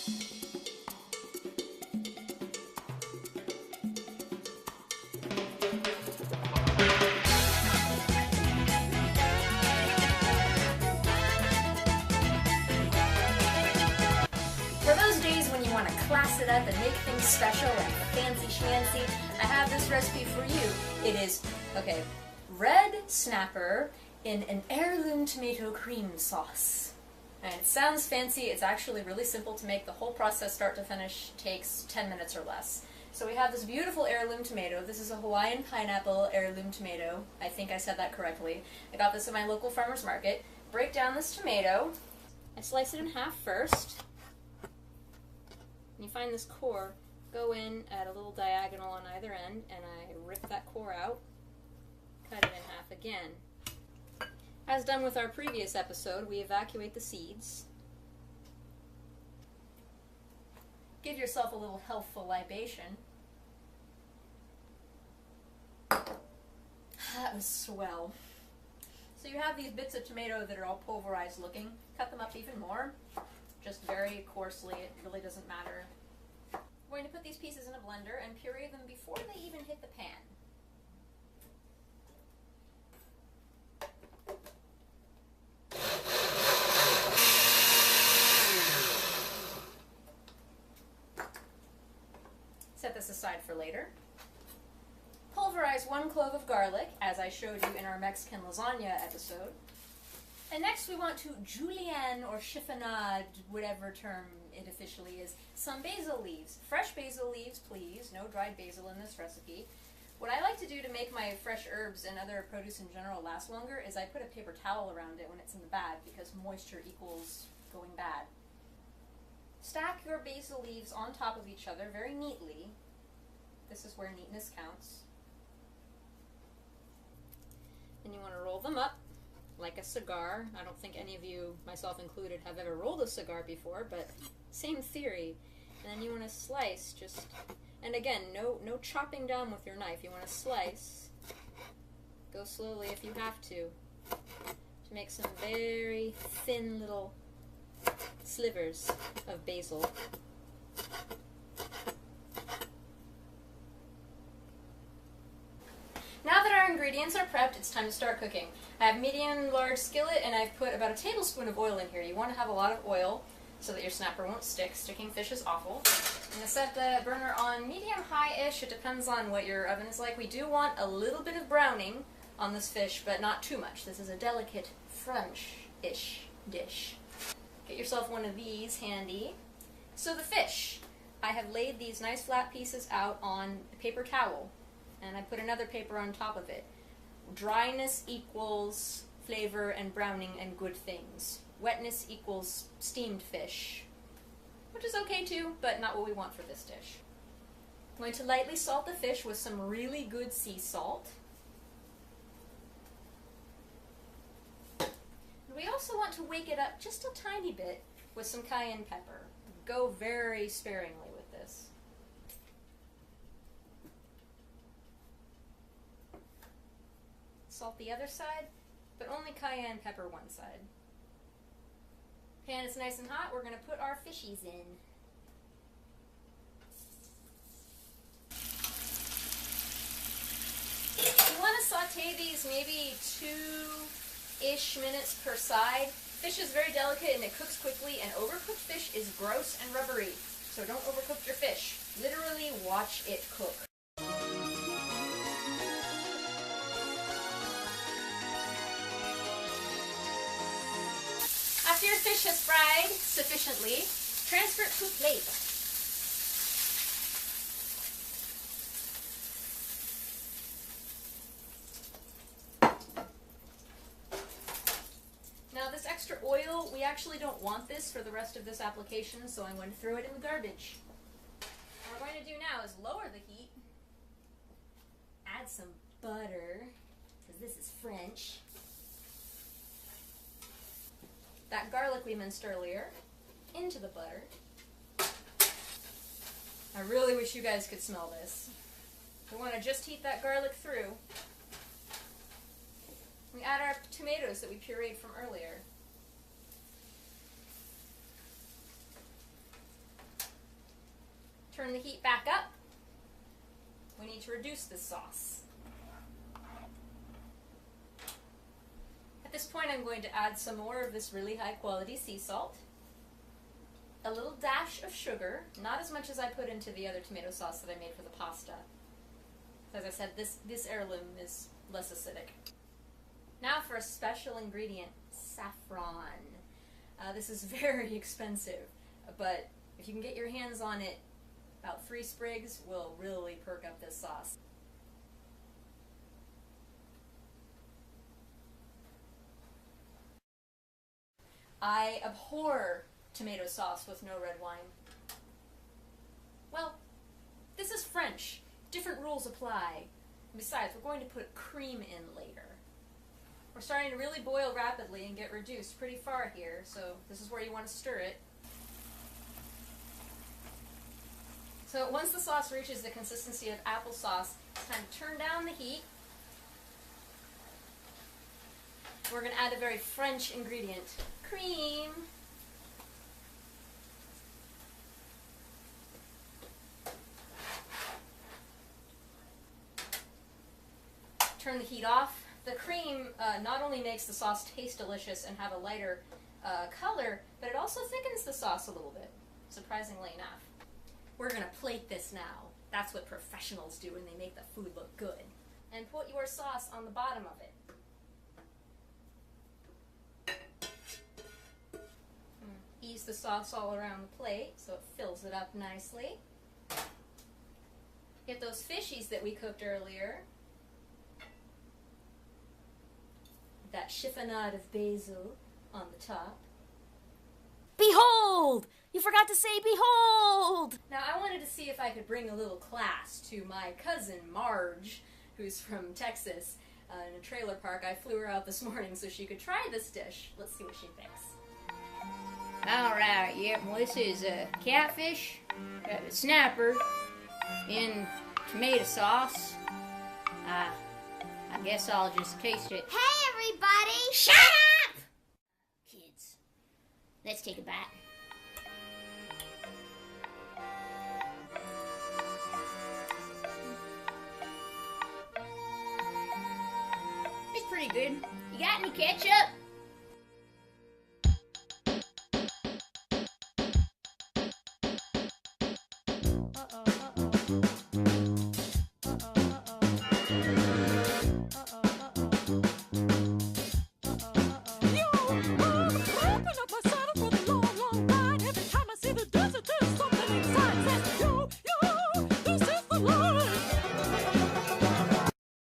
For those days when you want to class it up and make things special and fancy schmancy, I have this recipe for you. It is, okay, red snapper in an heirloom tomato cream sauce. And it sounds fancy, it's actually really simple to make. The whole process, start to finish, takes 10 minutes or less. So we have this beautiful heirloom tomato. This is a Hawaiian pineapple heirloom tomato. I think I said that correctly. I got this at my local farmer's market. Break down this tomato. I slice it in half first. And you find this core, go in at a little diagonal on either end, and I rip that core out, cut it in half again. As done with our previous episode, we evacuate the seeds. Give yourself a little healthful libation. That was swell. So you have these bits of tomato that are all pulverized looking. Cut them up even more. Just very coarsely, it really doesn't matter. I'm going to put these pieces in a blender and puree them before they even hit the pan. Set this aside for later. Pulverize 1 clove of garlic, as I showed you in our Mexican lasagna episode. And next we want to julienne or chiffonade, whatever term it officially is, some basil leaves. Fresh basil leaves, please. No dried basil in this recipe. What I like to do to make my fresh herbs and other produce in general last longer is I put a paper towel around it when it's in the bag, because moisture equals going bad. Stack your basil leaves on top of each other very neatly. This is where neatness counts. And you want to roll them up like a cigar. I don't think any of you, myself included, have ever rolled a cigar before, but same theory. And then you want to slice, just, and again, no chopping down with your knife. You want to slice, go slowly if you have to make some very thin little slivers of basil. Now that our ingredients are prepped, it's time to start cooking. I have medium-large skillet, and I've put about a tablespoon of oil in here. You want to have a lot of oil so that your snapper won't stick. Sticking fish is awful. I'm going to set the burner on medium-high-ish. It depends on what your oven is like. We do want a little bit of browning on this fish, but not too much. This is a delicate French-ish dish. Get yourself one of these handy. So the fish. I have laid these nice flat pieces out on a paper towel, and I put another paper on top of it. Dryness equals flavor and browning and good things. Wetness equals steamed fish, which is okay too, but not what we want for this dish. I'm going to lightly salt the fish with some really good sea salt. And we also want to wake it up just a tiny bit with some cayenne pepper. Go very sparingly with this. Salt the other side, but only cayenne pepper one side. Pan is nice and hot. We're going to put our fishies in. You want to saute these maybe 2-ish minutes per side. Fish is very delicate and it cooks quickly, and overcooked fish is gross and rubbery. So don't overcook your fish. Literally watch it cook. After your fish has fried sufficiently, transfer it to a plate. Now this extra oil, we actually don't want this for the rest of this application, so I'm going to throw it in the garbage. What we're going to do now is lower the heat, add some butter, because this is French. That garlic we minced earlier into the butter. I really wish you guys could smell this. We want to just heat that garlic through. We add our tomatoes that we pureed from earlier. turn the heat back up. We need to reduce this sauce. At this point, I'm going to add some more of this really high quality sea salt, a little dash of sugar, not as much as I put into the other tomato sauce that I made for the pasta. As I said, this heirloom is less acidic. Now for a special ingredient, saffron. This is very expensive, but if you can get your hands on it, about 3 sprigs will really perk up this sauce. I abhor tomato sauce with no red wine. Well, this is French. Different rules apply. Besides, we're going to put cream in later. We're starting to really boil rapidly and get reduced pretty far here, so this is where you want to stir it. So once the sauce reaches the consistency of applesauce, it's time to turn down the heat. We're going to add a very French ingredient, cream. Turn the heat off. The cream not only makes the sauce taste delicious and have a lighter color, but it also thickens the sauce a little bit, surprisingly enough. We're going to plate this now. That's what professionals do when they make the food look good. And put your sauce on the bottom of it. Ease the sauce all around the plate so it fills it up nicely. Get those fishies that we cooked earlier. That chiffonade of basil on the top. Behold! You forgot to say behold! Now I wanted to see if I could bring a little class to my cousin Marge, who's from Texas, in a trailer park. I flew her out this morning so she could try this dish. Let's see what she thinks. Alright, yep, well this is catfish, snapper, in tomato sauce. I guess I'll just taste it. Hey, everybody! Shut up! Kids, let's take a bite. It's pretty good. You got any ketchup?